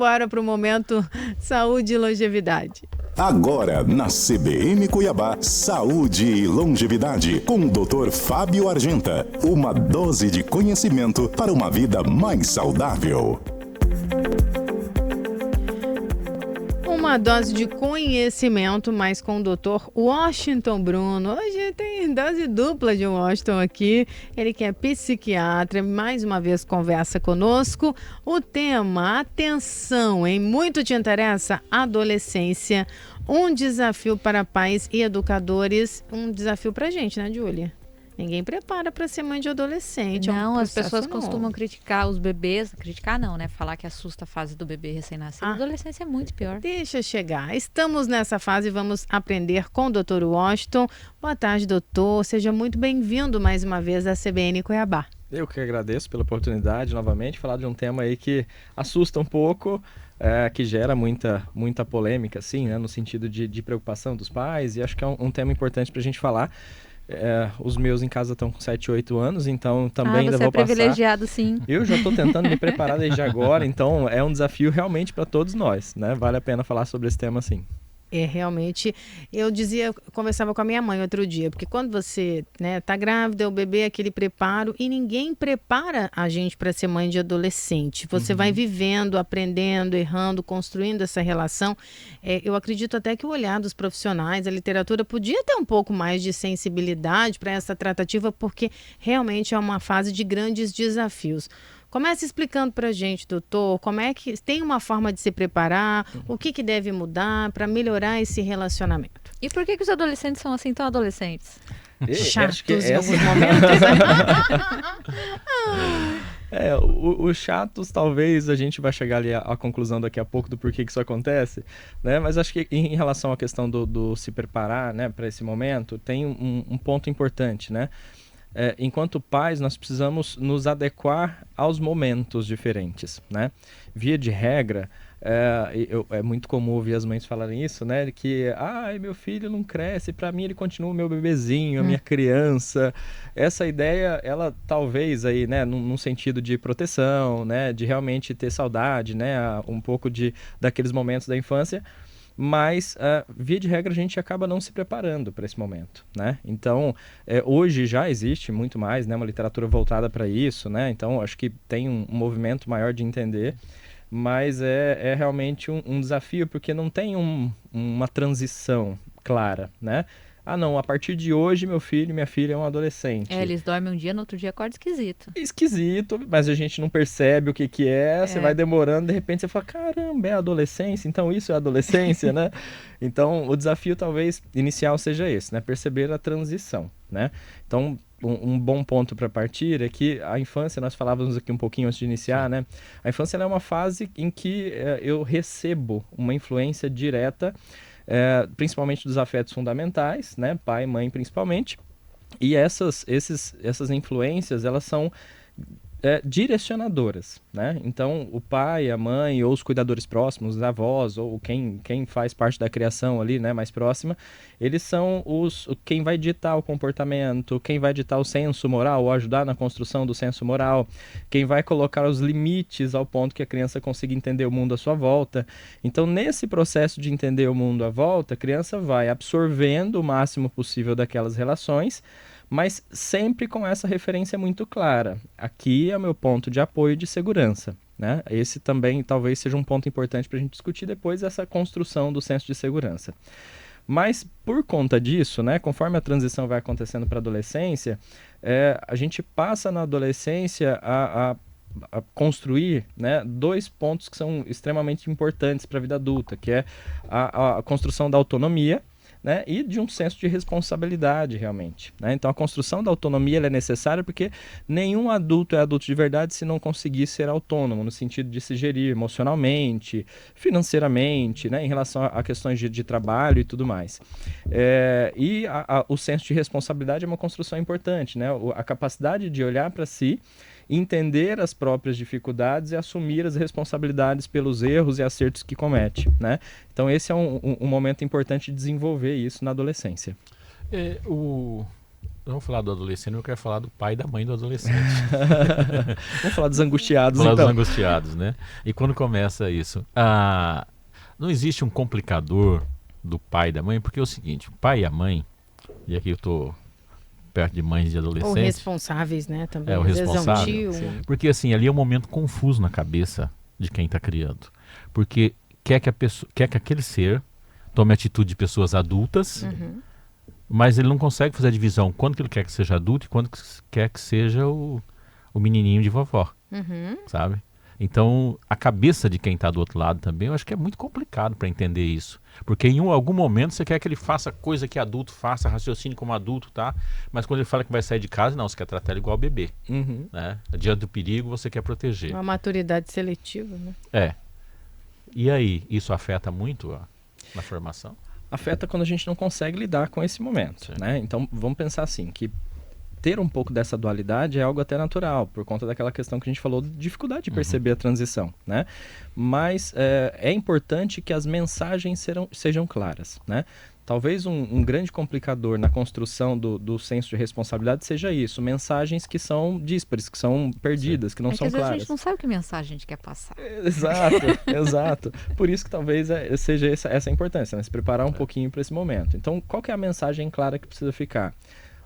Bora para o momento saúde e longevidade. Agora, na CBN Cuiabá, saúde e longevidade, com o Dr. Fábio Argenta. Uma dose de conhecimento para uma vida mais saudável. Uma dose de conhecimento, mas com o Dr. Washington Bruno. Hoje tem dose dupla de Washington aqui. Ele que é psiquiatra, mais uma vez conversa conosco. O tema, atenção, hein? Muito te interessa? Adolescência. Um desafio para pais e educadores. Um desafio pra gente, né, Júlia? Ninguém prepara para ser mãe de adolescente. Não, as pessoas costumam criticar os bebês. Criticar não, né? Falar que assusta a fase do bebê recém-nascido. A adolescência é muito pior. Deixa chegar. Estamos nessa fase e vamos aprender com o Dr. Washington. Boa tarde, doutor. Seja muito bem-vindo mais uma vez à CBN Cuiabá. Eu que agradeço pela oportunidade, novamente, falar de um tema aí que assusta um pouco, que gera muita polêmica, assim, né? No sentido de preocupação dos pais. E acho que é um tema importante para a gente falar. Os meus em casa estão com 7, 8 anos, então também ainda vou passar. Você é privilegiado, sim. Eu já estou tentando me preparar desde agora, então é um desafio realmente para todos nós, né? Vale a pena falar sobre esse tema, sim. Realmente, eu conversava com a minha mãe outro dia, porque quando você tá grávida, o bebê é aquele preparo e ninguém prepara a gente para ser mãe de adolescente. Você vai vivendo, aprendendo, errando, construindo essa relação. Eu acredito até que o olhar dos profissionais, a literatura podia ter um pouco mais de sensibilidade para essa tratativa, porque realmente é uma fase de grandes desafios. Comece explicando para a gente, doutor, como é que tem uma forma de se preparar, o que deve mudar para melhorar esse relacionamento. E por que os adolescentes são assim tão adolescentes? Chatos em alguns momentos. Os chatos, talvez a gente vai chegar ali à conclusão daqui a pouco do porquê que isso acontece, né? Mas acho que em relação à questão do se preparar, né, para esse momento, tem um ponto importante, né? Enquanto pais, nós precisamos nos adequar aos momentos diferentes, né? Via de regra, é muito comum ouvir as mães falarem isso, né? Que, meu filho não cresce, para mim ele continua o meu bebezinho, a minha criança. Essa ideia, ela talvez aí, né, num sentido de proteção, né? De realmente ter saudade, né? Um pouco daqueles momentos da infância. Mas, via de regra, a gente acaba não se preparando para esse momento, né? Então, hoje já existe muito mais, né, uma literatura voltada para isso, né? Então, acho que tem um movimento maior de entender, mas é realmente um desafio, porque não tem uma transição clara, né? Não, a partir de hoje meu filho e minha filha é um adolescente. Eles dormem um dia, no outro dia acorda esquisito. Esquisito, mas a gente não percebe o que é, você vai demorando, de repente você fala, caramba, é adolescência, então isso é adolescência, né? Então, o desafio talvez inicial seja esse, né? Perceber a transição, né? Então, um bom ponto para partir é que a infância, nós falávamos aqui um pouquinho antes de iniciar, né? A infância ela é uma fase em que eu recebo uma influência direta, principalmente dos afetos fundamentais, né? Pai e mãe principalmente, e essas influências, elas são direcionadoras, né? Então, o pai, a mãe, ou os cuidadores próximos, os avós, ou quem faz parte da criação ali, né, mais próxima, eles são quem vai ditar o comportamento, quem vai ditar o senso moral, ou ajudar na construção do senso moral, quem vai colocar os limites ao ponto que a criança consiga entender o mundo à sua volta. Então, nesse processo de entender o mundo à volta, a criança vai absorvendo o máximo possível daquelas relações, mas sempre com essa referência muito clara. Aqui é o meu ponto de apoio e de segurança, né? Esse também talvez seja um ponto importante para a gente discutir depois, essa construção do senso de segurança. Mas por conta disso, né, conforme a transição vai acontecendo para a adolescência, a gente passa na adolescência a construir, né, 2 pontos que são extremamente importantes para a vida adulta, que é a construção da autonomia, né, e de um senso de responsabilidade realmente, né? Então a construção da autonomia ela é necessária porque nenhum adulto é adulto de verdade se não conseguir ser autônomo, no sentido de se gerir emocionalmente, financeiramente, né, em relação a questões de trabalho e tudo mais. E o senso de responsabilidade é uma construção importante, né? A capacidade de olhar para si, entender as próprias dificuldades e assumir as responsabilidades pelos erros e acertos que comete, né? Então esse é um momento importante de desenvolver isso na adolescência. vamos falar do adolescente, eu quero falar do pai e da mãe do adolescente. Vamos falar dos angustiados, Falar então. dos angustiados, né? E quando começa isso? Não existe um complicador do pai e da mãe, porque é o seguinte, o pai e a mãe, e aqui eu estou perto de mães de Ou adolescentes, responsáveis, né? Também. o Às vezes é um responsável. tio. Porque assim, ali é um momento confuso na cabeça de quem está criando. Porque quer que aquele ser tome a atitude de pessoas adultas, mas ele não consegue fazer a divisão quando que ele quer que seja adulto e quando que quer que seja o menininho de vovó, sabe? Então, a cabeça de quem está do outro lado também, eu acho que é muito complicado para entender isso. Porque em algum momento você quer que ele faça coisa que adulto faça, raciocínio como adulto, tá? Mas quando ele fala que vai sair de casa, não, você quer tratar ele igual bebê. Né? Diante do perigo, você quer proteger. Uma maturidade seletiva, né? E aí, isso afeta muito na formação? Afeta quando a gente não consegue lidar com esse momento, né? Então, vamos pensar assim, que ter um pouco dessa dualidade é algo até natural, por conta daquela questão que a gente falou, de dificuldade de perceber a transição, né? Mas é importante que as mensagens sejam claras, né? Talvez um grande complicador na construção do senso de responsabilidade seja isso, mensagens que são díspares, que são perdidas, que não são às vezes claras. a gente não sabe que mensagem a gente quer passar. Exato. Por isso que talvez seja essa a importância, né? Se preparar um pouquinho para esse momento. Então, qual que é a mensagem clara que precisa ficar?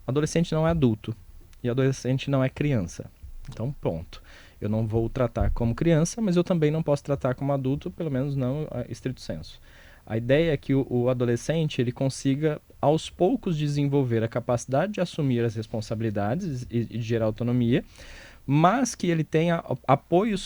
Adolescente não é adulto e adolescente não é criança. Então, ponto. Eu não vou tratar como criança, mas eu também não posso tratar como adulto, pelo menos não estrito senso. A ideia é que o adolescente ele consiga, aos poucos, desenvolver a capacidade de assumir as responsabilidades e de gerar autonomia, mas que ele tenha apoio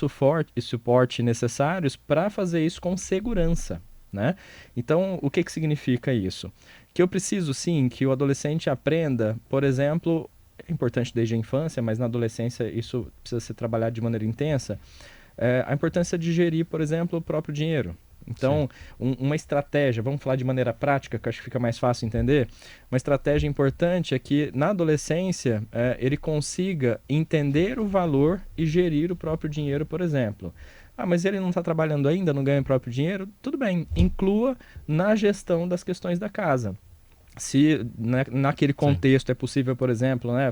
e suporte necessários para fazer isso com segurança, né? Então, o que significa isso? Que eu preciso, sim, que o adolescente aprenda, por exemplo, é importante desde a infância, mas na adolescência isso precisa ser trabalhado de maneira intensa, a importância de gerir, por exemplo, o próprio dinheiro. Então, uma estratégia, vamos falar de maneira prática, que acho que fica mais fácil entender, uma estratégia importante é que na adolescência ele consiga entender o valor e gerir o próprio dinheiro, por exemplo. Mas ele não está trabalhando ainda, não ganha o próprio dinheiro? Tudo bem, inclua na gestão das questões da casa. Se naquele contexto é possível, por exemplo, né,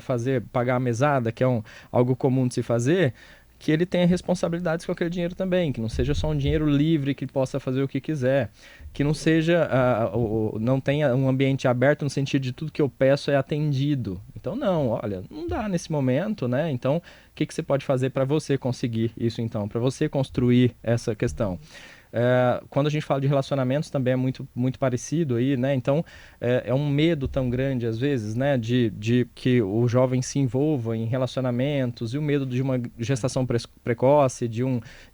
pagar a mesada, que é algo comum de se fazer, que ele tenha responsabilidades com aquele dinheiro também, que não seja só um dinheiro livre que possa fazer o que quiser, que não seja, não tenha um ambiente aberto no sentido de tudo que eu peço é atendido. Então não, olha, não dá nesse momento, né? Então, o que você pode fazer para você conseguir isso então, para você construir essa questão? Quando a gente fala de relacionamentos também é muito, muito parecido aí, né? Então é um medo tão grande às vezes, né? De que o jovem se envolva em relacionamentos e o medo de uma gestação precoce, de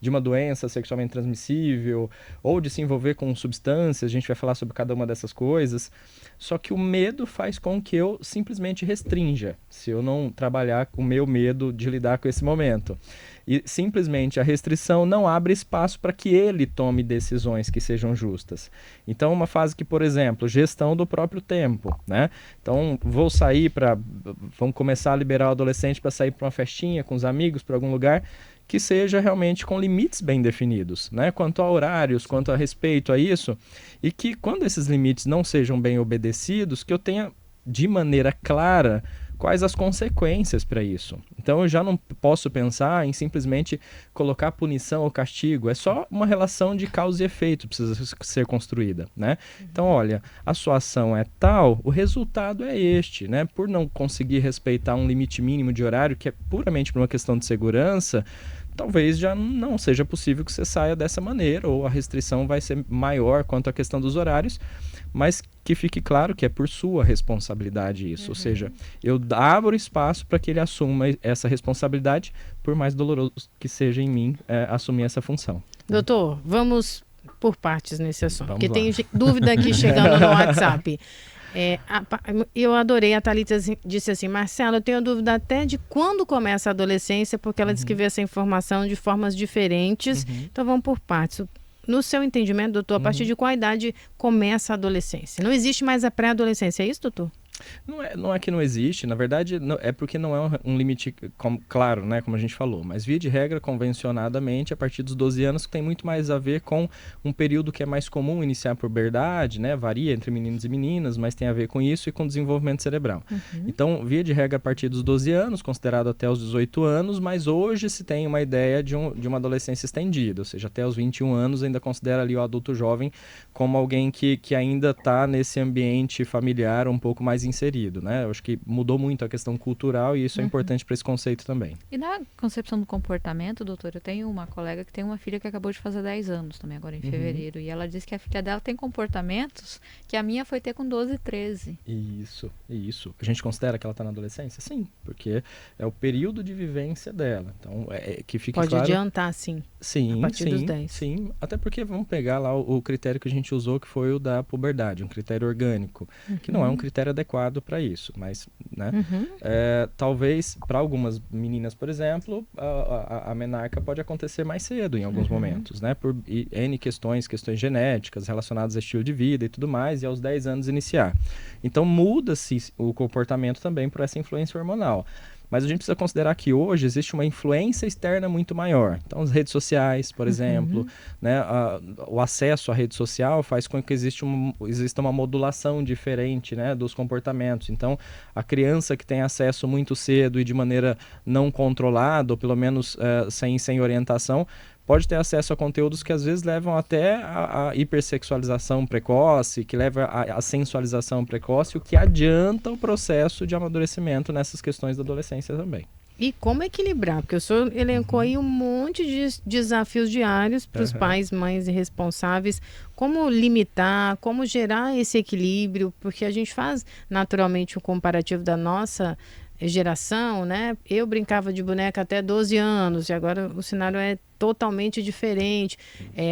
uma doença sexualmente transmissível ou de se envolver com substâncias, a gente vai falar sobre cada uma dessas coisas. Só que o medo faz com que eu simplesmente restrinja, se eu não trabalhar com o meu medo de lidar com esse momento. E simplesmente a restrição não abre espaço para que ele tome decisões que sejam justas. Então, uma fase que, por exemplo, gestão do próprio tempo, né? Então, vamos começar a liberar o adolescente para sair para uma festinha com os amigos, para algum lugar, que seja realmente com limites bem definidos, né? Quanto a horários, quanto a respeito a isso, e que quando esses limites não sejam bem obedecidos, que eu tenha de maneira clara quais as consequências para isso. Então eu já não posso pensar em simplesmente colocar punição ou castigo, é só uma relação de causa e efeito que precisa ser construída, né? Então, olha, a sua ação é tal, o resultado é este, né? Por não conseguir respeitar um limite mínimo de horário, que é puramente por uma questão de segurança, talvez já não seja possível que você saia dessa maneira, ou a restrição vai ser maior quanto à questão dos horários, mas que fique claro que é por sua responsabilidade isso, ou seja, eu abro espaço para que ele assuma essa responsabilidade, por mais doloroso que seja em mim assumir essa função. Doutor, vamos por partes nesse assunto, Vamos porque lá. tem dúvida aqui chegando no WhatsApp. Eu adorei, a Thalita disse assim: Marcelo, eu tenho dúvida até de quando começa a adolescência, porque ela disse que vê essa informação de formas diferentes. Então vamos por partes. No seu entendimento, doutor, a partir de qual idade começa a adolescência? Não existe mais a pré-adolescência, é isso, doutor? Não é que não existe, na verdade é porque não é um limite claro, né, como a gente falou, mas via de regra, convencionadamente, a partir dos 12 anos, que tem muito mais a ver com um período que é mais comum iniciar a puberdade, né, varia entre meninos e meninas, mas tem a ver com isso e com desenvolvimento cerebral. Então, via de regra, a partir dos 12 anos, considerado até os 18 anos, mas hoje se tem uma ideia de uma adolescência estendida, ou seja, até os 21 anos ainda considera ali o adulto jovem como alguém que ainda está nesse ambiente familiar um pouco mais inserido, né? Eu acho que mudou muito a questão cultural e isso é importante para esse conceito também. E na concepção do comportamento, doutor, eu tenho uma colega que tem uma filha que acabou de fazer 10 anos também, agora em fevereiro, e ela disse que a filha dela tem comportamentos que a minha foi ter com 12, 13. Isso. A gente considera que ela está na adolescência? Sim, porque é o período de vivência dela. Então, que fique Pode claro... adiantar, sim. Sim, a partir dos 10. Sim, até porque vamos pegar lá o critério que a gente usou, que foi o da puberdade, um critério orgânico, que não é um critério adequado para isso, mas, né, talvez para algumas meninas, por exemplo, a menarca pode acontecer mais cedo em alguns momentos, né, por N questões genéticas relacionadas a estilo de vida e tudo mais, e aos 10 anos iniciar. Então muda-se o comportamento também por essa influência hormonal. Mas a gente precisa considerar que hoje existe uma influência externa muito maior. Então, as redes sociais, por exemplo, né, o acesso à rede social faz com que exista uma modulação diferente, né, dos comportamentos. Então, a criança que tem acesso muito cedo e de maneira não controlada, ou pelo menos sem orientação, pode ter acesso a conteúdos que às vezes levam até a hipersexualização precoce, que leva à sensualização precoce, o que adianta o processo de amadurecimento nessas questões da adolescência também. E como equilibrar? Porque o senhor elencou aí um monte de desafios diários para os pais, mães e responsáveis. Como limitar, como gerar esse equilíbrio? Porque a gente faz naturalmente um comparativo da nossa geração, né? Eu brincava de boneca até 12 anos e agora o cenário é totalmente diferente.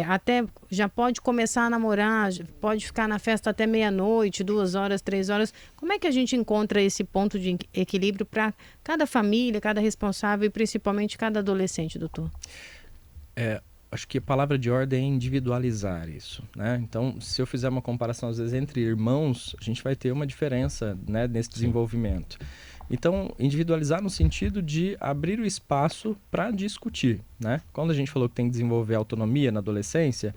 Até já pode começar a namorar, pode ficar na festa até meia-noite, 2 horas, 3 horas. Como é que a gente encontra esse ponto de equilíbrio para cada família, cada responsável e principalmente cada adolescente, doutor? Acho que a palavra de ordem é individualizar isso, né? Então, se eu fizer uma comparação, às vezes, entre irmãos, a gente vai ter uma diferença, né, nesse desenvolvimento. Então, individualizar no sentido de abrir o espaço para discutir, né? Quando a gente falou que tem que desenvolver autonomia na adolescência,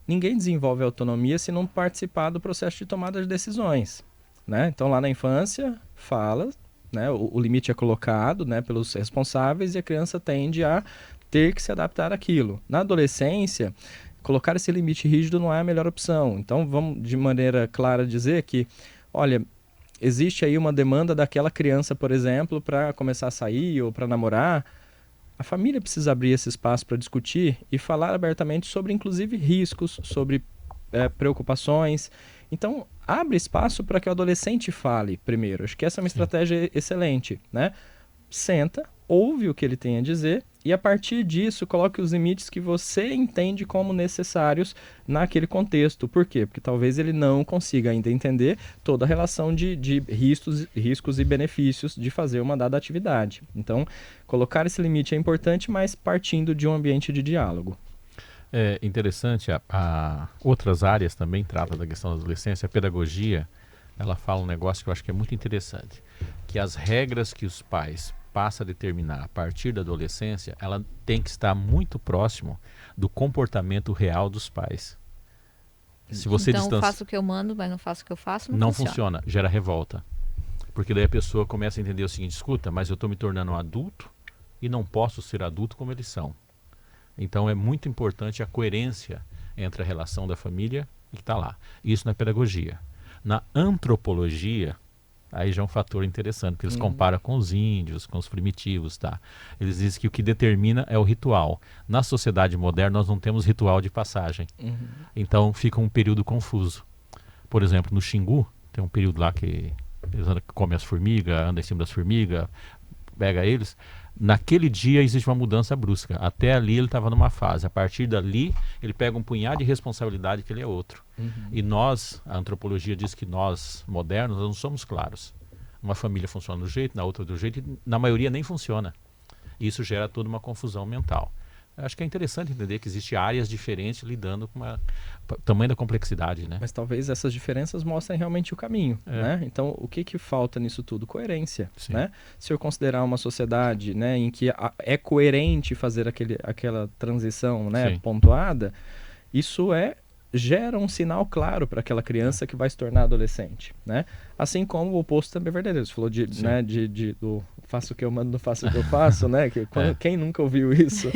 ninguém desenvolve autonomia se não participar do processo de tomada de decisões, né? Então, lá na infância, fala, né? O limite é colocado, né, pelos responsáveis e a criança tende a ter que se adaptar àquilo. Na adolescência, colocar esse limite rígido não é a melhor opção. Então, vamos de maneira clara dizer que, olha, existe aí uma demanda daquela criança, por exemplo, para começar a sair ou para namorar. A família precisa abrir esse espaço para discutir e falar abertamente sobre, inclusive, riscos, sobre preocupações. Então, abre espaço para que o adolescente fale primeiro. Acho que essa é uma estratégia excelente, né? Senta, ouve o que ele tem a dizer e, a partir disso, coloque os limites que você entende como necessários naquele contexto. Por quê? Porque talvez ele não consiga ainda entender toda a relação de riscos e benefícios de fazer uma dada atividade. Então, colocar esse limite é importante, mas partindo de um ambiente de diálogo. É interessante, outras áreas também tratam da questão da adolescência. A pedagogia, ela fala um negócio que eu acho que é muito interessante, que as regras que os pais passa a determinar a partir da adolescência, ela tem que estar muito próximo do comportamento real dos pais. Se você então, faço o que eu mando, mas não faço o que eu faço, não funciona. Gera revolta. Porque daí a pessoa começa a entender o seguinte: escuta, mas eu estou me tornando um adulto e não posso ser adulto como eles são. Então é muito importante a coerência entre a relação da família e que está lá. Isso na pedagogia. Na antropologia, aí já é um fator interessante, porque eles comparam com os índios, com os primitivos, tá? Eles dizem que o que determina é o ritual. Na sociedade moderna, nós não temos ritual de passagem. Então, fica um período confuso. Por exemplo, no Xingu, tem um período lá que eles comem as formigas, andam em cima das formigas, pega eles. Naquele dia existe uma mudança brusca. Até ali ele estava numa fase. A partir dali, ele pega um punhado de responsabilidade que ele é outro. E nós, a antropologia diz que nós, modernos, não somos claros. Uma família funciona de um jeito, na outra do jeito, e na maioria nem funciona. Isso gera toda uma confusão mental. Acho que é interessante entender que existem áreas diferentes lidando com tamanho da complexidade, né? Mas talvez essas diferenças mostrem realmente o caminho, né? Então, o que falta nisso tudo? Coerência, né? Se eu considerar uma sociedade, né, em que é coerente fazer aquela transição, né, pontuada, isso gera um sinal claro para aquela criança que vai se tornar adolescente, né? Assim como o oposto também é verdadeiro. Você falou né, do faço o que eu mando, não faço o que eu faço, né? Quem nunca ouviu isso?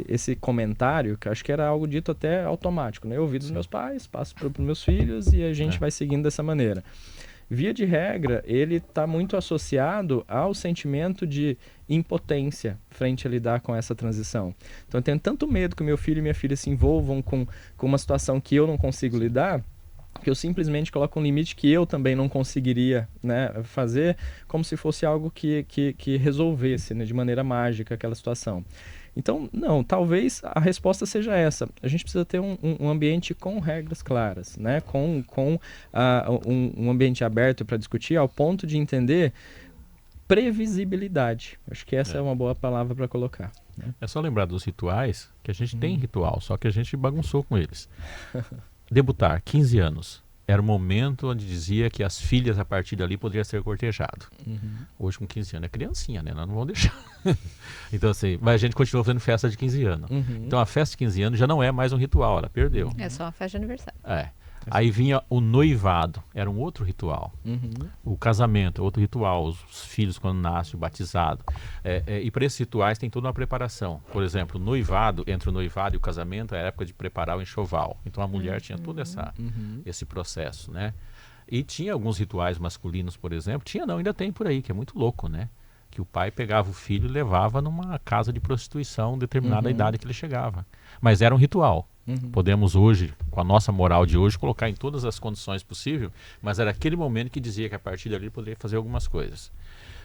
Esse comentário, que eu acho que era algo dito até automático, né? Eu ouvi dos meus pais, passo para os meus filhos e a gente vai seguindo dessa maneira. Via de regra, ele está muito associado ao sentimento de impotência frente a lidar com essa transição. Então eu tenho tanto medo que meu filho e minha filha se envolvam com uma situação que eu não consigo lidar, que eu simplesmente coloco um limite que eu também não conseguiria, né, fazer, como se fosse algo que resolvesse, né, de maneira mágica aquela situação. Então, não, talvez a resposta seja essa. A gente precisa ter um ambiente com regras claras, né? Com um ambiente aberto para discutir, ao ponto de entender previsibilidade. Acho que essa é uma boa palavra para colocar, né? É só lembrar dos rituais, que a gente tem ritual, só que a gente bagunçou com eles. Debutar, 15 anos. Era o momento onde dizia que as filhas, a partir dali, poderiam ser cortejado. Hoje, com 15 anos, é criancinha, né? Nós não vamos deixar. Então, assim, mas a gente continua fazendo festa de 15 anos. Então, a festa de 15 anos já não é mais um ritual, ela perdeu. É só uma festa de aniversário. Aí vinha o noivado, era um outro ritual. O casamento, outro ritual. Os filhos, quando nascem, o batizado. E para esses rituais tem toda uma preparação. Por exemplo, o noivado, entre o noivado e o casamento, é a época de preparar o enxoval. Então a mulher tinha todo esse processo, né? E tinha alguns rituais masculinos, por exemplo. Ainda tem por aí, que é muito louco, né? Que o pai pegava o filho e levava numa casa de prostituição, determinada idade que ele chegava. Mas era um ritual. Podemos hoje, com a nossa moral de hoje, colocar em todas as condições possíveis, mas era aquele momento que dizia que a partir dali ele poderia fazer algumas coisas.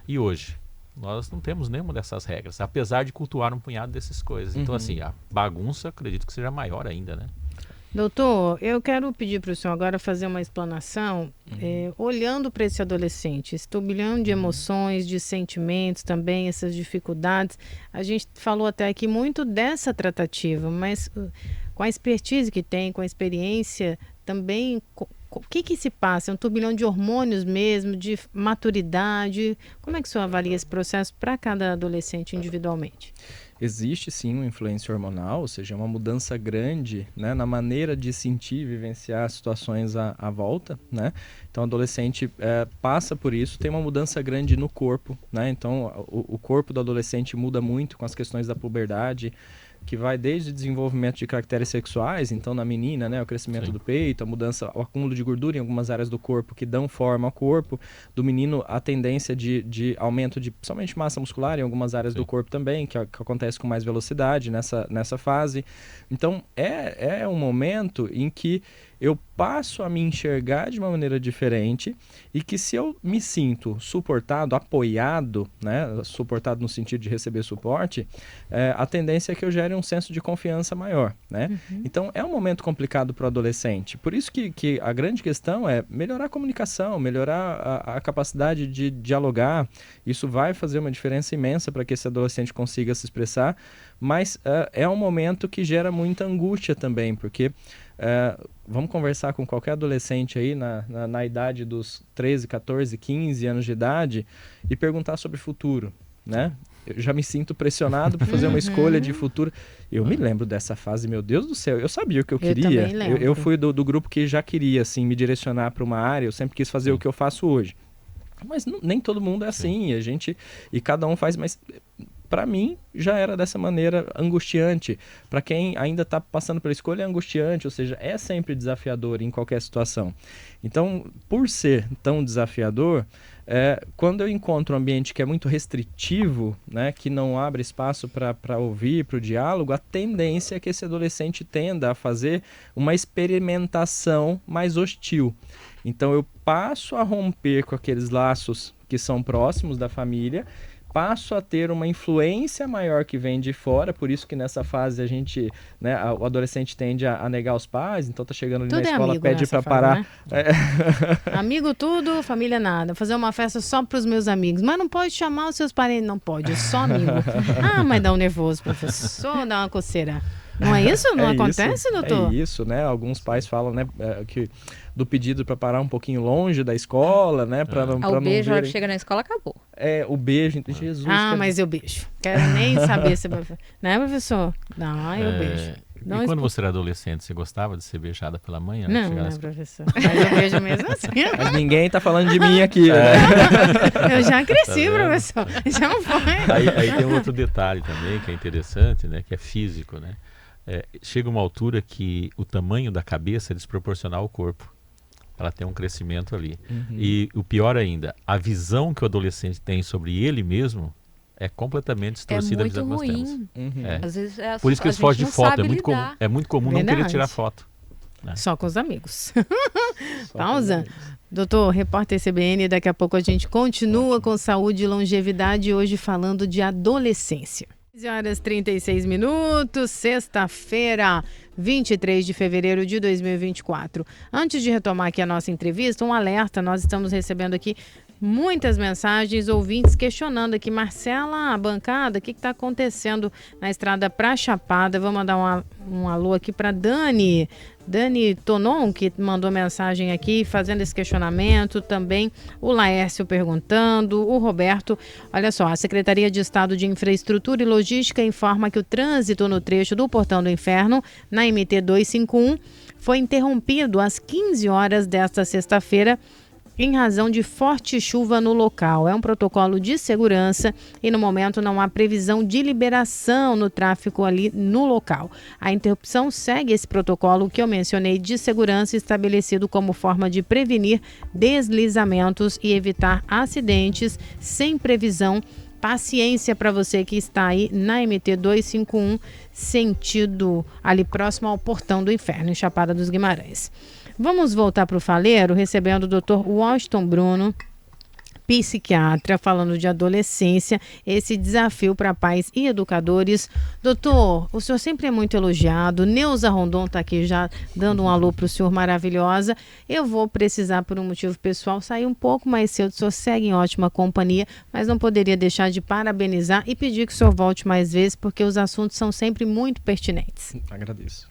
E hoje, nós não temos nenhuma dessas regras, apesar de cultuar um punhado dessas coisas. Então, assim, a bagunça, acredito que seja maior ainda, né? Doutor, eu quero pedir para o senhor agora fazer uma explanação, olhando para esse adolescente, esse turbilhão de emoções, de sentimentos também, essas dificuldades. A gente falou até aqui muito dessa tratativa, mas com a expertise que tem, com a experiência também, o que se passa? É um turbilhão de hormônios mesmo, de maturidade? Como é que o senhor avalia esse processo para cada adolescente individualmente? Existe sim uma influência hormonal, ou seja, uma mudança grande, né, na maneira de sentir e vivenciar situações à volta, né? Então o adolescente passa por isso, tem uma mudança grande no corpo, né? Então o corpo do adolescente muda muito com as questões da puberdade, que vai desde o desenvolvimento de caracteres sexuais, então na menina, né, o crescimento do peito, a mudança, o acúmulo de gordura em algumas áreas do corpo que dão forma ao corpo, do menino a tendência de aumento de somente massa muscular em algumas áreas do corpo também, que acontece com mais velocidade nessa fase. Então é um momento em que eu passo a me enxergar de uma maneira diferente e que se eu me sinto suportado, apoiado, né, suportado no sentido de receber suporte, a tendência é que eu gere um senso de confiança maior, né? Então é um momento complicado para o adolescente. Por isso que a grande questão é melhorar a comunicação, melhorar a capacidade de dialogar. Isso vai fazer uma diferença imensa para que esse adolescente consiga se expressar, mas é um momento que gera muita angústia também, porque vamos conversar com qualquer adolescente aí na idade dos 13, 14, 15 anos de idade e perguntar sobre futuro, né? Eu já me sinto pressionado para fazer uma escolha de futuro. Eu me lembro dessa fase, meu Deus do céu, eu sabia o que eu queria. Eu fui do grupo que já queria assim, me direcionar para uma área, eu sempre quis fazer o que eu faço hoje. Mas nem todo mundo é assim, e cada um faz, mas para mim já era dessa maneira angustiante. Para quem ainda está passando pela escolha é angustiante, ou seja, é sempre desafiador em qualquer situação. Então, por ser tão desafiador, quando eu encontro um ambiente que é muito restritivo, né, que não abre espaço para ouvir, para o diálogo, a tendência é que esse adolescente tenda a fazer uma experimentação mais hostil. Então eu passo a romper com aqueles laços que são próximos da família, passo a ter uma influência maior que vem de fora, por isso que nessa fase a gente, né, o adolescente tende a negar os pais, então tá chegando ali Tudo na é escola, amigo pede nessa para fase, parar. né? Amigo tudo, família nada. Fazer uma festa só para os meus amigos. Mas não pode chamar os seus parentes. Não pode, é só amigo. Ah, mas dá um nervoso, professor, dá uma coceira. Não é isso? Não acontece, doutor? É isso, né? Alguns pais falam, né, que do pedido para parar um pouquinho longe da escola, né? Para não, O beijo, a hora que verem... chega na escola, acabou. O beijo, Jesus. Mas eu beijo. Quero nem saber se... Né, professor? Não, eu beijo. Não, e quando você era adolescente, você gostava de ser beijada pela mãe? Não, professor. Mas eu beijo mesmo assim. Mas ninguém tá falando de mim aqui, né? Eu já cresci, professor. Já foi. Aí tem um outro detalhe também que é interessante, né? Que é físico, né? Chega uma altura que o tamanho da cabeça é desproporcional ao corpo. Ela tem um crescimento ali. E o pior ainda, a visão que o adolescente tem sobre ele mesmo é completamente distorcida. É muito ruim. Às vezes por isso que eles fogem de foto. É muito comum não Verdade. querer tirar foto. Né? Só com os amigos. Pausa. Doutor, repórter CBN, daqui a pouco a gente continua com saúde e longevidade, hoje falando de adolescência. 15h36, sexta-feira, 23 de fevereiro de 2024. Antes de retomar aqui a nossa entrevista, um alerta, nós estamos recebendo aqui muitas mensagens, ouvintes questionando aqui, Marcela, a bancada, o que está acontecendo na estrada para Chapada? Vou mandar um alô aqui para Dani Tonon, que mandou mensagem aqui, fazendo esse questionamento, também o Laércio perguntando, o Roberto. Olha só, a Secretaria de Estado de Infraestrutura e Logística informa que o trânsito no trecho do Portão do Inferno, na MT 251, foi interrompido às 15 horas desta sexta-feira, em razão de forte chuva no local. É um protocolo de segurança e no momento não há previsão de liberação no tráfego ali no local. A interrupção segue esse protocolo que eu mencionei de segurança, estabelecido como forma de prevenir deslizamentos e evitar acidentes sem previsão. Paciência para você que está aí na MT 251, sentido ali próximo ao Portão do Inferno, em Chapada dos Guimarães. Vamos voltar para o Faleiro, recebendo o Dr. Washington Bruno, psiquiatra, falando de adolescência, esse desafio para pais e educadores. Doutor, o senhor sempre é muito elogiado. Neuza Rondon está aqui já dando um alô para o senhor, maravilhosa. Eu vou precisar, por um motivo pessoal, sair um pouco mais cedo. O senhor segue em ótima companhia, mas não poderia deixar de parabenizar e pedir que o senhor volte mais vezes, porque os assuntos são sempre muito pertinentes. Agradeço.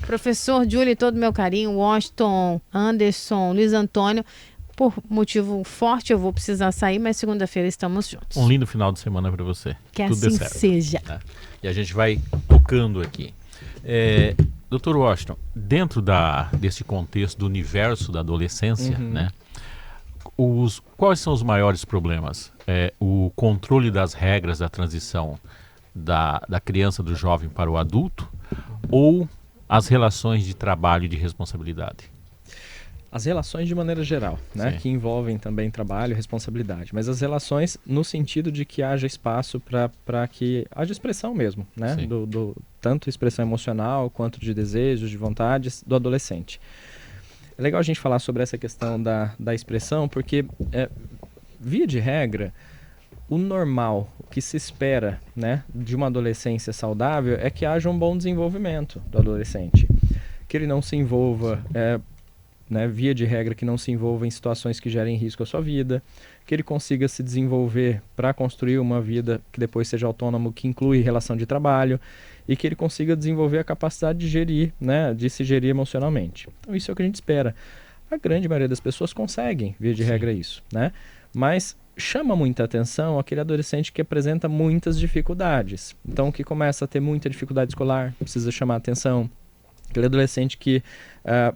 Professor Júlio, todo meu carinho, Washington, Anderson, Luiz Antônio, por motivo forte eu vou precisar sair, mas segunda-feira estamos juntos. Um lindo final de semana para você. Que tudo assim dê certo, seja. Né? E a gente vai tocando aqui. Dr. Washington, dentro desse contexto do universo da adolescência, né, quais são os maiores problemas? O controle das regras da transição da criança, do jovem para o adulto, ou as relações de trabalho e de responsabilidade? As relações de maneira geral, né, que envolvem também trabalho e responsabilidade, mas as relações no sentido de que haja espaço para que haja expressão mesmo, né, tanto expressão emocional quanto de desejos, de vontades do adolescente. É legal a gente falar sobre essa questão da expressão, porque via de regra, o normal, o que se espera, né, de uma adolescência saudável é que haja um bom desenvolvimento do adolescente, que ele não se envolva, via de regra, que não se envolva em situações que gerem risco à sua vida, que ele consiga se desenvolver para construir uma vida que depois seja autônomo, que inclui relação de trabalho, e que ele consiga desenvolver a capacidade de gerir, né, de se gerir emocionalmente. Então isso é o que a gente espera. A grande maioria das pessoas conseguem, via de regra, isso, né? Mas chama muita atenção aquele adolescente que apresenta muitas dificuldades. Então, que começa a ter muita dificuldade escolar, precisa chamar atenção. Aquele adolescente que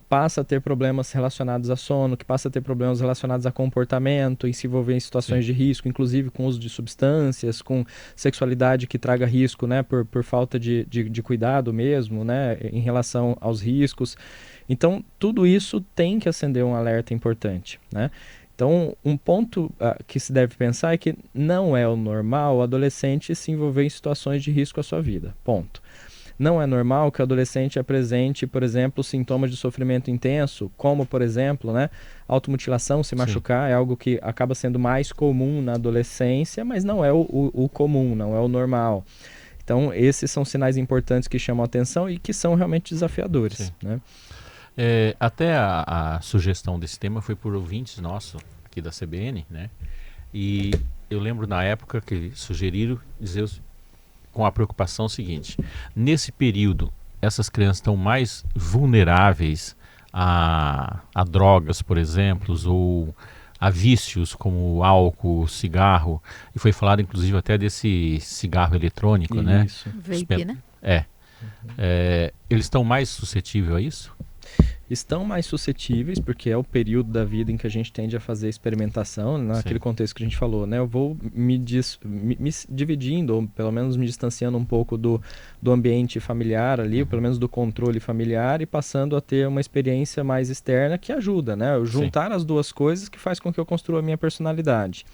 passa a ter problemas relacionados a sono, que passa a ter problemas relacionados a comportamento, e se envolver em situações de risco, inclusive com uso de substâncias, com sexualidade que traga risco, né, por falta de cuidado mesmo, né, em relação aos riscos. Então, tudo isso tem que acender um alerta importante, né? Então, um ponto que se deve pensar é que não é o normal o adolescente se envolver em situações de risco à sua vida, ponto. Não é normal que o adolescente apresente, por exemplo, sintomas de sofrimento intenso, como, por exemplo, né, automutilação, se machucar, é algo que acaba sendo mais comum na adolescência, mas não é o comum, não é o normal. Então, esses são sinais importantes que chamam a atenção e que são realmente desafiadores, né? Até a sugestão desse tema foi por ouvintes nossos aqui da CBN, né? E eu lembro na época que sugeriram dizer com a preocupação seguinte: nesse período, essas crianças estão mais vulneráveis a drogas, por exemplo, ou a vícios como álcool, cigarro, e foi falado inclusive até desse cigarro eletrônico, né? Vape, né? Eles estão mais suscetíveis a isso? Estão mais suscetíveis, porque é o período da vida em que a gente tende a fazer experimentação, naquele contexto que a gente falou, né? Eu vou me dividindo, ou pelo menos me distanciando um pouco do ambiente familiar ali, ou pelo menos do controle familiar, e passando a ter uma experiência mais externa que ajuda, né? Eu juntar as duas coisas que faz com que eu construa a minha personalidade.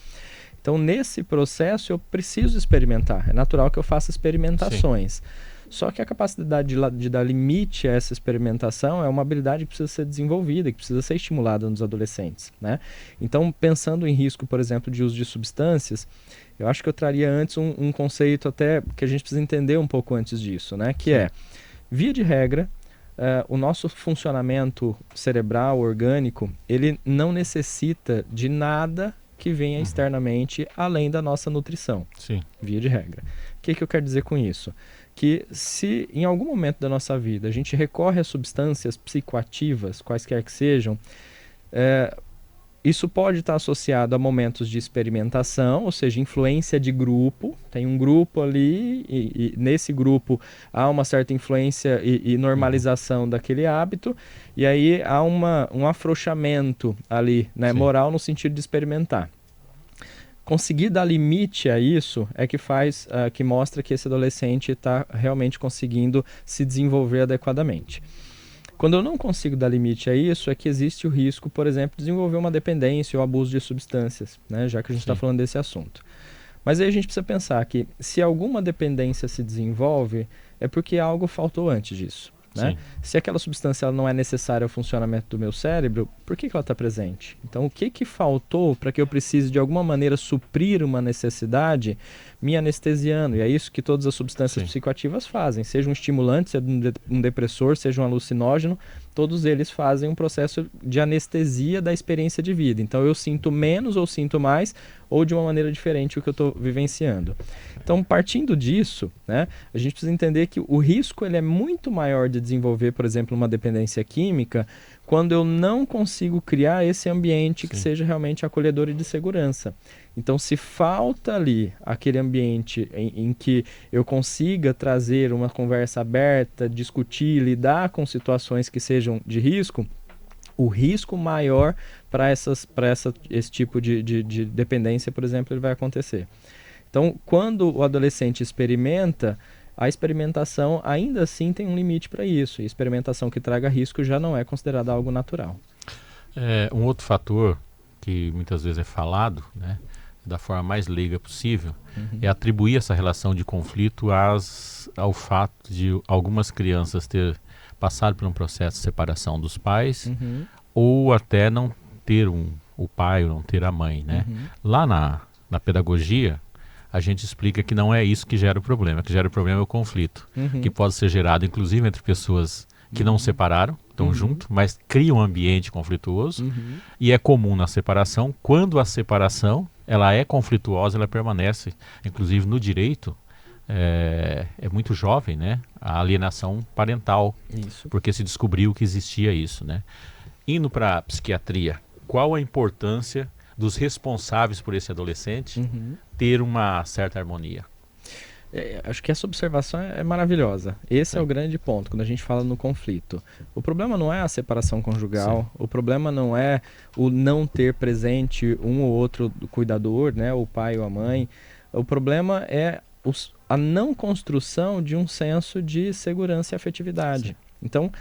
Então, nesse processo, eu preciso experimentar. É natural que eu faça experimentações. Só que a capacidade de dar limite a essa experimentação é uma habilidade que precisa ser desenvolvida, que precisa ser estimulada nos adolescentes, né? Então, pensando em risco, por exemplo, de uso de substâncias, eu acho que eu traria antes um conceito até que a gente precisa entender um pouco antes disso, né? Que é, via de regra, o nosso funcionamento cerebral, orgânico, ele não necessita de nada que venha externamente além da nossa nutrição, via de regra. O que eu quero dizer com isso? Que se em algum momento da nossa vida a gente recorre a substâncias psicoativas, quaisquer que sejam, isso pode estar associado a momentos de experimentação, ou seja, influência de grupo. Tem um grupo ali e nesse grupo há uma certa influência e normalização daquele hábito, e aí há um afrouxamento ali, né, moral no sentido de experimentar. Conseguir dar limite a isso é que faz, que mostra que esse adolescente está realmente conseguindo se desenvolver adequadamente. Quando eu não consigo dar limite a isso, é que existe o risco, por exemplo, de desenvolver uma dependência ou abuso de substâncias, né, já que a gente está falando desse assunto. Mas aí a gente precisa pensar que se alguma dependência se desenvolve, é porque algo faltou antes disso. Né? Se aquela substância ela não é necessária ao funcionamento do meu cérebro, por que ela está presente? Então, o que faltou para que eu precise, de alguma maneira, suprir uma necessidade me anestesiando? E é isso que todas as substâncias psicoativas fazem. Seja um estimulante, seja um depressor, seja um alucinógeno, todos eles fazem um processo de anestesia da experiência de vida. Então, eu sinto menos ou sinto mais, ou de uma maneira diferente o que eu estou vivenciando. Então, partindo disso, né, a gente precisa entender que o risco ele é muito maior de desenvolver, por exemplo, uma dependência química, quando eu não consigo criar esse ambiente que seja realmente acolhedor e de segurança. Então, se falta ali aquele ambiente em que eu consiga trazer uma conversa aberta, discutir, lidar com situações que sejam de risco, o risco maior para esse tipo de dependência, por exemplo, ele vai acontecer. Então, quando o adolescente experimenta, a experimentação ainda assim tem um limite para isso. E experimentação que traga risco já não é considerada algo natural. Um outro fator que muitas vezes é falado, né, da forma mais leiga possível, é atribuir essa relação de conflito ao fato de algumas crianças ter passado por um processo de separação dos pais, ou até não ter o pai ou não ter a mãe, né? Lá na pedagogia, a gente explica que não é isso que gera o problema. O que gera o problema é o conflito, que pode ser gerado inclusive entre pessoas que não separaram, estão junto, mas cria um ambiente conflituoso, e é comum na separação, quando a separação ela é conflituosa, ela permanece, inclusive no direito, é muito jovem, né? A alienação parental, porque se descobriu que existia isso, né? Indo para a psiquiatria, qual a importância dos responsáveis por esse adolescente ter uma certa harmonia? Acho que essa observação é maravilhosa. Esse é o grande ponto, quando a gente fala no conflito. O problema não é a separação conjugal, o problema não é o não ter presente um ou outro cuidador, né, o pai ou a mãe. O problema é a não construção de um senso de segurança e afetividade. Então,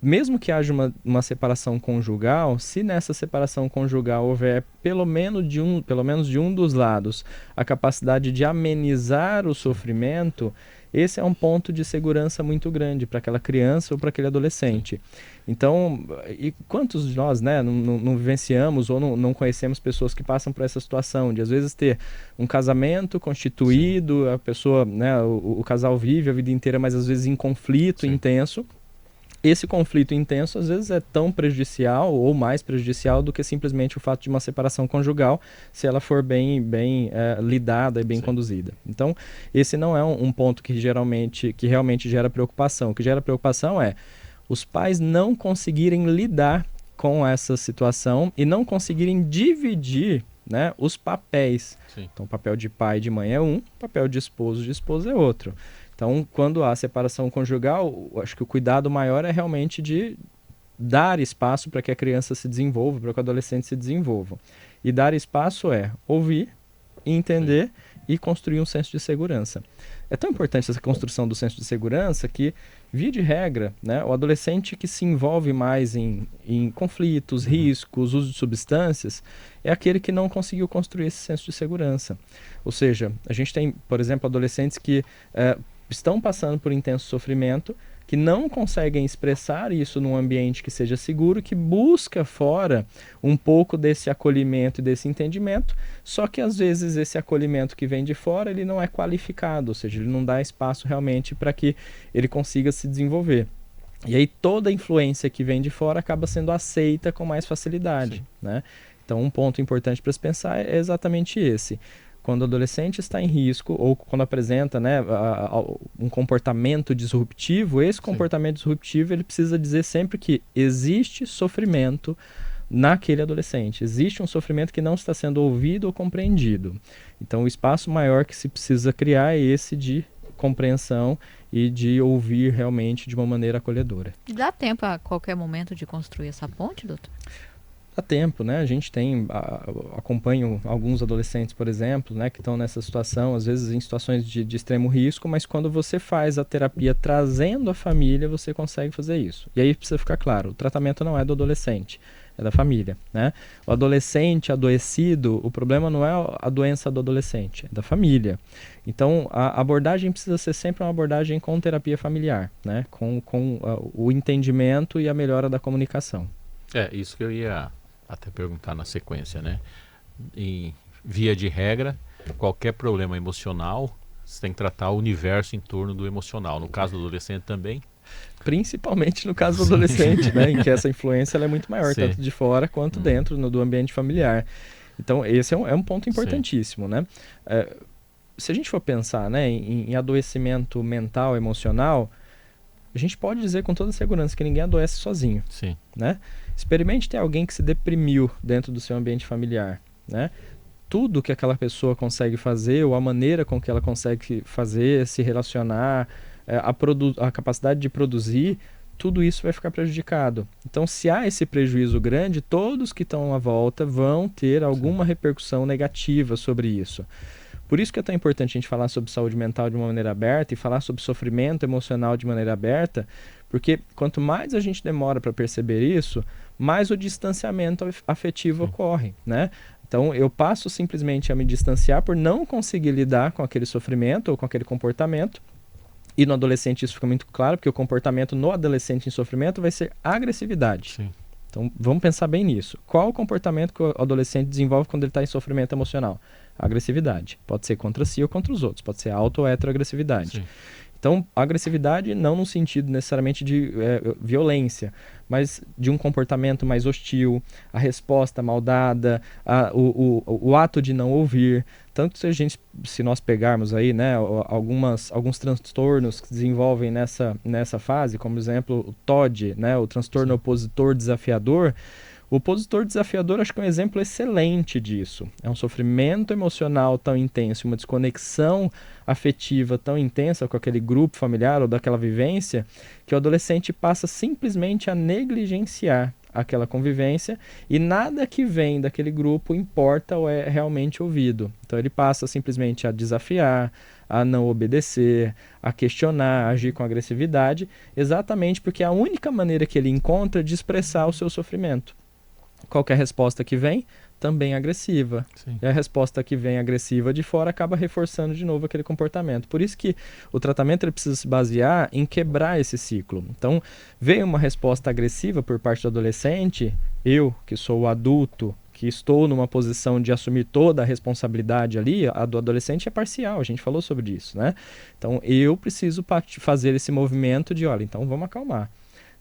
mesmo que haja uma separação conjugal, se nessa separação conjugal houver pelo menos de um dos lados a capacidade de amenizar o sofrimento, esse é um ponto de segurança muito grande para aquela criança ou para aquele adolescente. Então, e quantos de nós, né, não vivenciamos ou não conhecemos pessoas que passam por essa situação de às vezes ter um casamento constituído, a pessoa, né, o casal vive a vida inteira, mas às vezes em conflito intenso. Esse conflito intenso às vezes é tão prejudicial ou mais prejudicial do que simplesmente o fato de uma separação conjugal, se ela for bem lidada e bem conduzida. Então, esse não é um ponto que realmente gera preocupação. O que gera preocupação é os pais não conseguirem lidar com essa situação e não conseguirem dividir, né, os papéis. Sim. Então, o papel de pai e de mãe é um, o papel de esposa é outro. Então, quando há separação conjugal, acho que o cuidado maior é realmente de dar espaço para que a criança se desenvolva, para que o adolescente se desenvolva. E dar espaço é ouvir, entender e construir um senso de segurança. É tão importante essa construção do senso de segurança que, via de regra, né, o adolescente que se envolve mais em conflitos, riscos, uso de substâncias, é aquele que não conseguiu construir esse senso de segurança. Ou seja, a gente tem, por exemplo, adolescentes que estão passando por intenso sofrimento, que não conseguem expressar isso num ambiente que seja seguro, que busca fora um pouco desse acolhimento e desse entendimento, só que às vezes esse acolhimento que vem de fora, ele não é qualificado, ou seja, ele não dá espaço realmente para que ele consiga se desenvolver. E aí toda a influência que vem de fora acaba sendo aceita com mais facilidade, né? Então um ponto importante para se pensar é exatamente esse. Quando o adolescente está em risco ou quando apresenta, né, um comportamento disruptivo, esse comportamento disruptivo ele precisa dizer sempre que existe sofrimento naquele adolescente. Existe um sofrimento que não está sendo ouvido ou compreendido. Então o espaço maior que se precisa criar é esse de compreensão e de ouvir realmente de uma maneira acolhedora. Dá tempo a qualquer momento de construir essa ponte, doutor? Dá tempo, né? A gente acompanho alguns adolescentes, por exemplo, né, que estão nessa situação, às vezes em situações de extremo risco, mas quando você faz a terapia trazendo a família, você consegue fazer isso. E aí precisa ficar claro, o tratamento não é do adolescente, é da família, né? O adolescente adoecido, o problema não é a doença do adolescente, é da família. Então, a abordagem precisa ser sempre uma abordagem com terapia familiar, né? Com o entendimento e a melhora da comunicação. É, isso que eu ia até perguntar na sequência, né? Em via de regra, qualquer problema emocional, você tem que tratar o universo em torno do emocional. No caso do adolescente também? Principalmente no caso do adolescente, né? Em que essa influência ela é muito maior, tanto de fora quanto dentro do ambiente familiar. Então, esse é um ponto importantíssimo, né? Se a gente for pensar, né, em adoecimento mental, emocional, a gente pode dizer com toda segurança que ninguém adoece sozinho, né? Experimente ter alguém que se deprimiu dentro do seu ambiente familiar, né? Tudo que aquela pessoa consegue fazer, ou a maneira com que ela consegue fazer, se relacionar, a capacidade de produzir, tudo isso vai ficar prejudicado. Então, se há esse prejuízo grande, todos que estão à volta vão ter alguma repercussão negativa sobre isso. Por isso que é tão importante a gente falar sobre saúde mental de uma maneira aberta e falar sobre sofrimento emocional de maneira aberta, porque quanto mais a gente demora para perceber isso, mais o distanciamento afetivo ocorre, né? Então, eu passo simplesmente a me distanciar por não conseguir lidar com aquele sofrimento ou com aquele comportamento. E no adolescente isso fica muito claro, porque o comportamento no adolescente em sofrimento vai ser agressividade. Então, vamos pensar bem nisso. Qual o comportamento que o adolescente desenvolve quando ele está em sofrimento emocional? Agressividade. Pode ser contra si ou contra os outros. Pode ser auto ou heteroagressividade. Então, agressividade não no sentido necessariamente de violência, mas de um comportamento mais hostil, a resposta mal dada, o ato de não ouvir. Tanto se nós pegarmos aí, né, alguns transtornos que se desenvolvem nessa fase, como exemplo o TOD, né, o transtorno opositor desafiador. O opositor desafiador acho que é um exemplo excelente disso. É um sofrimento emocional tão intenso, uma desconexão afetiva tão intensa com aquele grupo familiar ou daquela vivência, que o adolescente passa simplesmente a negligenciar aquela convivência e nada que vem daquele grupo importa ou é realmente ouvido. Então ele passa simplesmente a desafiar, a não obedecer, a questionar, a agir com agressividade, exatamente porque é a única maneira que ele encontra de expressar o seu sofrimento. Qualquer resposta que vem também agressiva. Sim. E a resposta que vem agressiva de fora acaba reforçando de novo aquele comportamento. Por isso que o tratamento ele precisa se basear em quebrar esse ciclo. Então, veio uma resposta agressiva por parte do adolescente, eu, que sou o adulto, que estou numa posição de assumir toda a responsabilidade ali, a do adolescente é parcial, a gente falou sobre isso, né? Então, eu preciso fazer esse movimento de, olha, então vamos acalmar.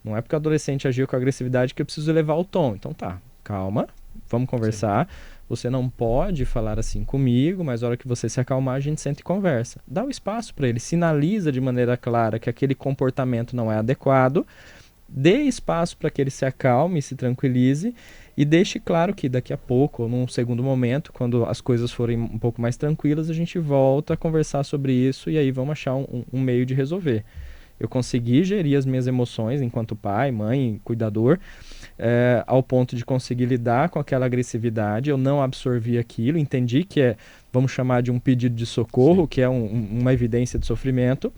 Não é porque o adolescente agiu com agressividade que eu preciso elevar o tom. Então tá, calma, vamos conversar. Sim. Você não pode falar assim comigo, mas na hora que você se acalmar, a gente senta e conversa. Dá o espaço para ele, sinaliza de maneira clara que aquele comportamento não é adequado, dê espaço para que ele se acalme, se tranquilize e deixe claro que daqui a pouco, ou num segundo momento, quando as coisas forem um pouco mais tranquilas, a gente volta a conversar sobre isso e aí vamos achar um meio de resolver. Eu consegui gerir as minhas emoções enquanto pai, mãe, cuidador, ao ponto de conseguir lidar com aquela agressividade. Eu não absorvi aquilo, entendi que vamos chamar de um pedido de socorro, que é uma evidência de sofrimento,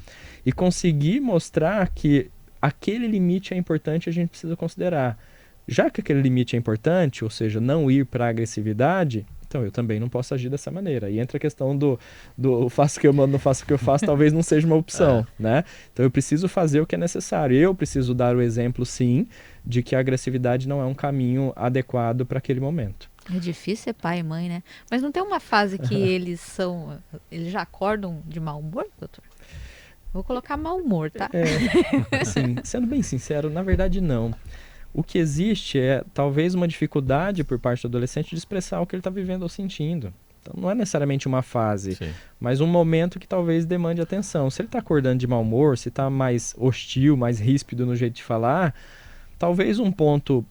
e consegui mostrar que aquele limite é importante e a gente precisa considerar. Já que aquele limite é importante, ou seja, não ir para a agressividade, então eu também não posso agir dessa maneira. E entra a questão do faço o que eu mando, não faço o que eu faço, talvez não seja uma opção, né? Então eu preciso fazer o que é necessário. Eu preciso dar o exemplo, sim, de que a agressividade não é um caminho adequado para aquele momento. É difícil ser pai e mãe, né? Mas não tem uma fase que eles já acordam de mau humor, doutor? Vou colocar mau humor, tá? Assim, sendo bem sincero, na verdade não. O que existe é talvez uma dificuldade por parte do adolescente de expressar o que ele está vivendo ou sentindo. Então não é necessariamente uma fase, Sim. mas um momento que talvez demande atenção. Se ele está acordando de mau humor, se está mais hostil, mais ríspido no jeito de falar, talvez um ponto,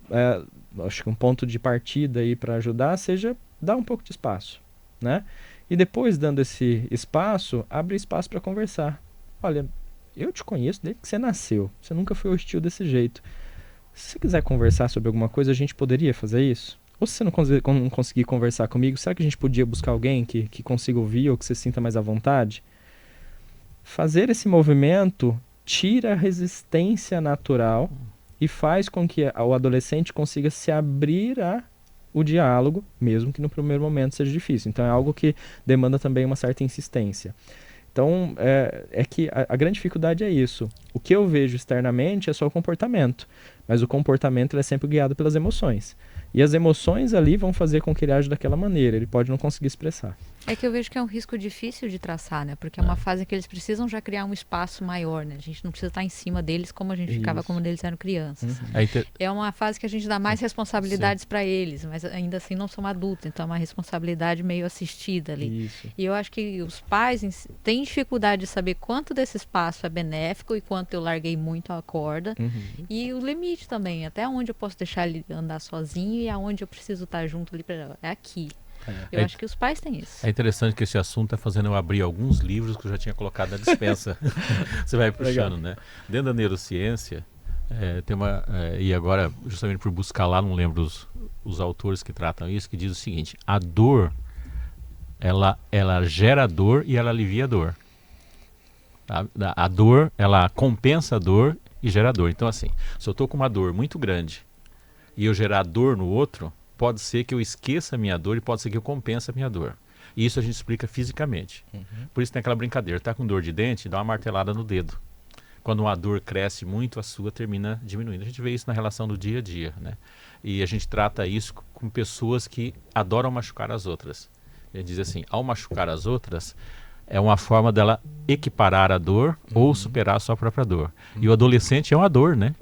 acho que um ponto de partida aí para ajudar seja dar um pouco de espaço, né? E depois, dando esse espaço, abre espaço para conversar. Olha, eu te conheço desde que você nasceu, você nunca foi hostil desse jeito. Se você quiser conversar sobre alguma coisa, a gente poderia fazer isso? Ou se você não conseguir conversar comigo, será que a gente podia buscar alguém que consiga ouvir ou que você sinta mais à vontade? Fazer esse movimento tira a resistência natural e faz com que o adolescente consiga se abrir o diálogo, mesmo que no primeiro momento seja difícil. Então é algo que demanda também uma certa insistência. Então, é que a grande dificuldade é isso. O que eu vejo externamente é só o comportamento, mas o comportamento é sempre guiado pelas emoções. E as emoções ali vão fazer com que ele age daquela maneira, ele pode não conseguir expressar. É que eu vejo que é um risco difícil de traçar, né? Porque é uma fase em que eles precisam já criar um espaço maior, né? A gente não precisa estar em cima deles como a gente ficava quando eles eram crianças. É uma fase que a gente dá mais responsabilidades para eles, mas ainda assim não são adultos, então é uma responsabilidade meio assistida ali. Isso. E eu acho que os pais têm dificuldade de saber quanto desse espaço é benéfico e quanto eu larguei muito a corda. E o limite também, até onde eu posso deixar ele andar sozinho e aonde eu preciso estar junto ali é aqui. Eu acho que os pais têm isso. É interessante que esse assunto está fazendo eu abrir alguns livros que eu já tinha colocado na dispensa. Você vai puxando, né? Dentro da neurociência, tem uma... e agora, justamente por buscar lá, não lembro os autores que tratam isso, que diz o seguinte: a dor, ela gera dor e ela alivia a dor. A dor, ela compensa a dor e gera dor. Então, assim, se eu estou com uma dor muito grande e eu gerar dor no outro, pode ser que eu esqueça a minha dor e pode ser que eu compense a minha dor. E isso a gente explica fisicamente. Por isso tem aquela brincadeira, tá com dor de dente, dá uma martelada no dedo. Quando uma dor cresce muito, a sua termina diminuindo. A gente vê isso na relação do dia a dia, né? E a gente trata isso com pessoas que adoram machucar as outras. A gente diz assim, ao machucar as outras, é uma forma dela equiparar a dor ou superar a sua própria dor. E o adolescente é uma dor, né?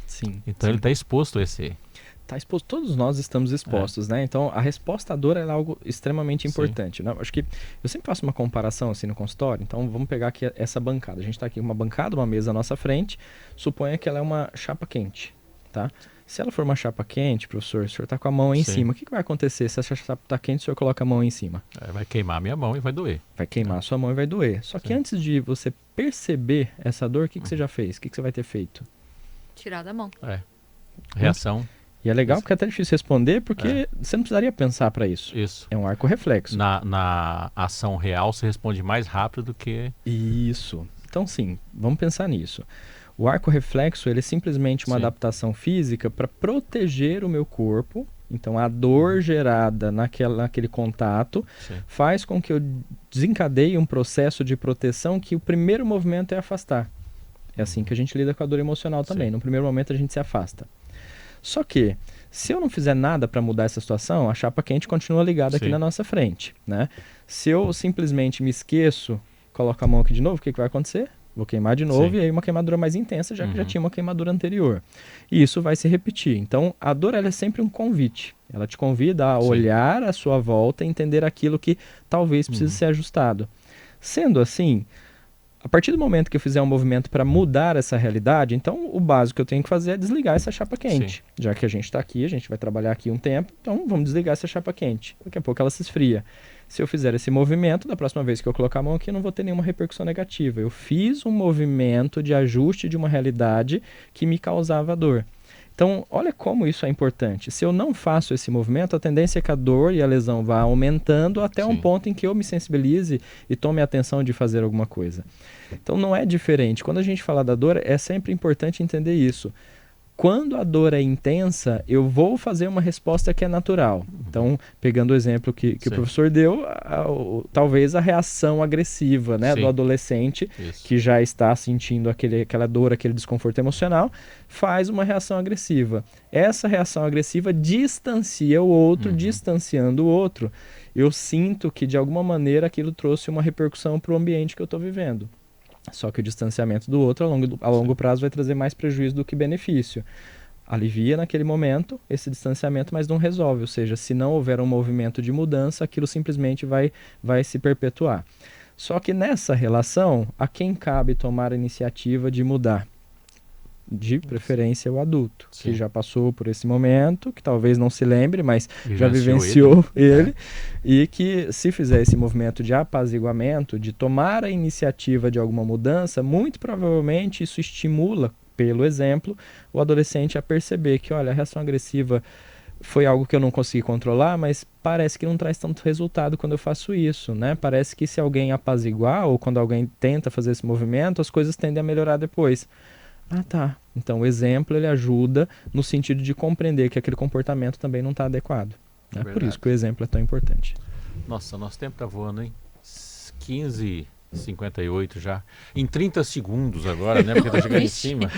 Sim. Então ele está exposto a esse... Tá exposto, todos nós estamos expostos, né? Então a resposta à dor é algo extremamente importante, né? Acho que eu sempre faço uma comparação assim no consultório. Então vamos pegar aqui essa bancada. A gente está aqui com uma bancada, uma mesa à nossa frente. Suponha que ela é uma chapa quente, tá? Se ela for uma chapa quente, professor, o senhor está com a mão aí em cima. O que vai acontecer se essa chapa está quente e o senhor coloca a mão aí em cima? Vai queimar a minha mão e vai doer. Vai queimar a sua mão e vai doer. Só que antes de você perceber essa dor, o que você já fez? O que você vai ter feito? Tirar da mão. Reação. E é legal porque é até difícil responder, porque você não precisaria pensar para isso. Isso. É um arco reflexo. Na ação real, você responde mais rápido do que... Isso. Então, sim, vamos pensar nisso. O arco reflexo, ele é simplesmente uma adaptação física para proteger o meu corpo Então, a dor gerada naquele contato faz com que eu desencadeie um processo de proteção que o primeiro movimento é afastar. É assim que a gente lida com a dor emocional também. No primeiro momento, a gente se afasta. Só que, se eu não fizer nada para mudar essa situação, a chapa quente continua ligada aqui na nossa frente, né? Se eu simplesmente me esqueço, coloco a mão aqui de novo, o que vai acontecer? Vou queimar de novo e aí uma queimadura mais intensa, já que já tinha uma queimadura anterior. E isso vai se repetir. Então, a dor ela é sempre um convite. Ela te convida a olhar à sua volta e entender aquilo que talvez precise ser ajustado. Sendo assim, a partir do momento que eu fizer um movimento para mudar essa realidade, então o básico que eu tenho que fazer é desligar essa chapa quente. Já que a gente está aqui, a gente vai trabalhar aqui um tempo, então vamos desligar essa chapa quente. Daqui a pouco ela se esfria. Se eu fizer esse movimento, da próxima vez que eu colocar a mão aqui, eu não vou ter nenhuma repercussão negativa. Eu fiz um movimento de ajuste de uma realidade que me causava dor. Então, olha como isso é importante. Se eu não faço esse movimento, a tendência é que a dor e a lesão vá aumentando até um ponto em que eu me sensibilize e tome a atenção de fazer alguma coisa. Então, não é diferente. Quando a gente fala da dor, é sempre importante entender isso. Quando a dor é intensa, eu vou fazer uma resposta que é natural. Então, pegando o exemplo que o professor deu, talvez a reação agressiva, né, do adolescente, que já está sentindo aquela dor, aquele desconforto emocional, faz uma reação agressiva. Essa reação agressiva distancia o outro, distanciando o outro. Eu sinto que, de alguma maneira, aquilo trouxe uma repercussão para o ambiente que eu estou vivendo. Só que o distanciamento do outro a longo prazo vai trazer mais prejuízo do que benefício. Alivia naquele momento esse distanciamento, mas não resolve. Ou seja, se não houver um movimento de mudança, aquilo simplesmente vai se perpetuar. Só que nessa relação, a quem cabe tomar a iniciativa de mudar? De preferência o adulto, que já passou por esse momento, que talvez não se lembre, mas já vivenciou ele, e que se fizer esse movimento de apaziguamento, de tomar a iniciativa de alguma mudança, muito provavelmente isso estimula, pelo exemplo, o adolescente a perceber que, olha, a reação agressiva foi algo que eu não consegui controlar, mas parece que não traz tanto resultado quando eu faço isso, né? Parece que se alguém apaziguar, ou quando alguém tenta fazer esse movimento, as coisas tendem a melhorar depois. Ah, tá. Então o exemplo ele ajuda no sentido de compreender que aquele comportamento também não está adequado. É por isso que o exemplo é tão importante. Nossa, nosso tempo está voando, hein? 15h58 já. Em 30 segundos agora, né? Porque está chegando em cima.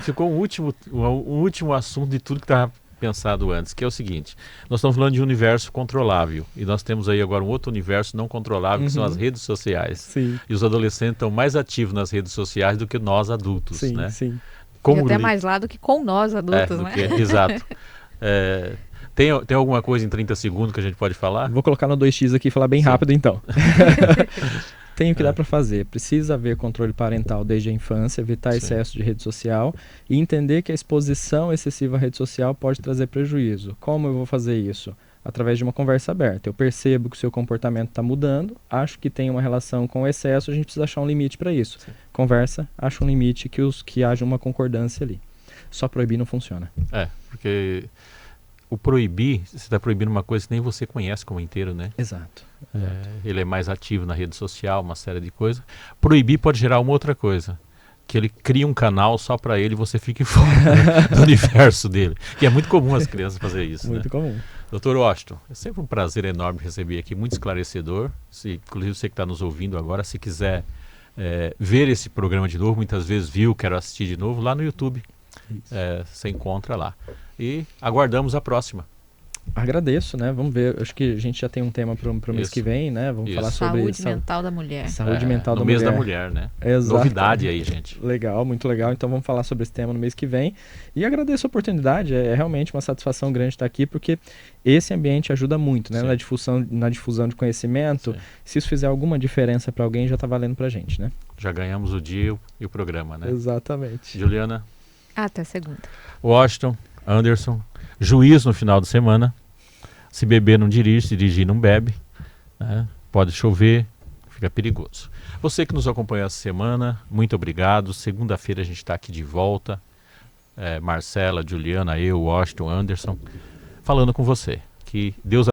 Ficou um último assunto de tudo que estava pensado antes, que é o seguinte: nós estamos falando de um universo controlável e nós temos aí agora um outro universo não controlável, que são as redes sociais. Sim. E os adolescentes estão mais ativos nas redes sociais do que nós adultos, sim, né? Sim. E até mais lá do que com nós adultos, né? Exato. Tem alguma coisa em 30 segundos que a gente pode falar? Vou colocar no 2x aqui e falar bem rápido então. Tem o que dá para fazer. Precisa haver controle parental desde a infância, evitar excesso de rede social e entender que a exposição excessiva à rede social pode trazer prejuízo. Como eu vou fazer isso? Através de uma conversa aberta. Eu percebo que o seu comportamento está mudando, acho que tem uma relação com o excesso, a gente precisa achar um limite para isso. Conversa, acha um limite que haja uma concordância ali. Só proibir não funciona. Porque o proibir, você está proibindo uma coisa que nem você conhece como inteiro, né? Exato. Ele é mais ativo na rede social, uma série de coisas. Proibir pode gerar uma outra coisa, que ele cria um canal só para ele e você fique fora do universo dele. E é muito comum as crianças fazerem isso. Muito comum. Dr. Washington, é sempre um prazer enorme receber aqui, muito esclarecedor. Inclusive você que está nos ouvindo agora, se quiser ver esse programa de novo, muitas vezes quero assistir de novo, lá no YouTube. Você encontra lá. E aguardamos a próxima. Agradeço, né? Vamos ver. Acho que a gente já tem um tema para o mês que vem, né? Vamos falar sobre saúde mental da mulher. Saúde mental da mulher. No mês da mulher, né? Exato. Novidade aí, gente. Legal, muito legal. Então vamos falar sobre esse tema no mês que vem. E agradeço a oportunidade. É realmente uma satisfação grande estar aqui, porque esse ambiente ajuda muito, né? Na difusão de conhecimento. Sim. Se isso fizer alguma diferença para alguém, já está valendo para a gente, né? Já ganhamos o dia e o programa, né? Exatamente. Juliana? Até segunda. Washington, Anderson, juiz no final de semana. Se beber não dirige, se dirigir não bebe, né? Pode chover, fica perigoso. Você que nos acompanhou essa semana, muito obrigado. Segunda-feira a gente está aqui de volta. Marcela, Juliana, eu, Washington, Anderson, falando com você. Que Deus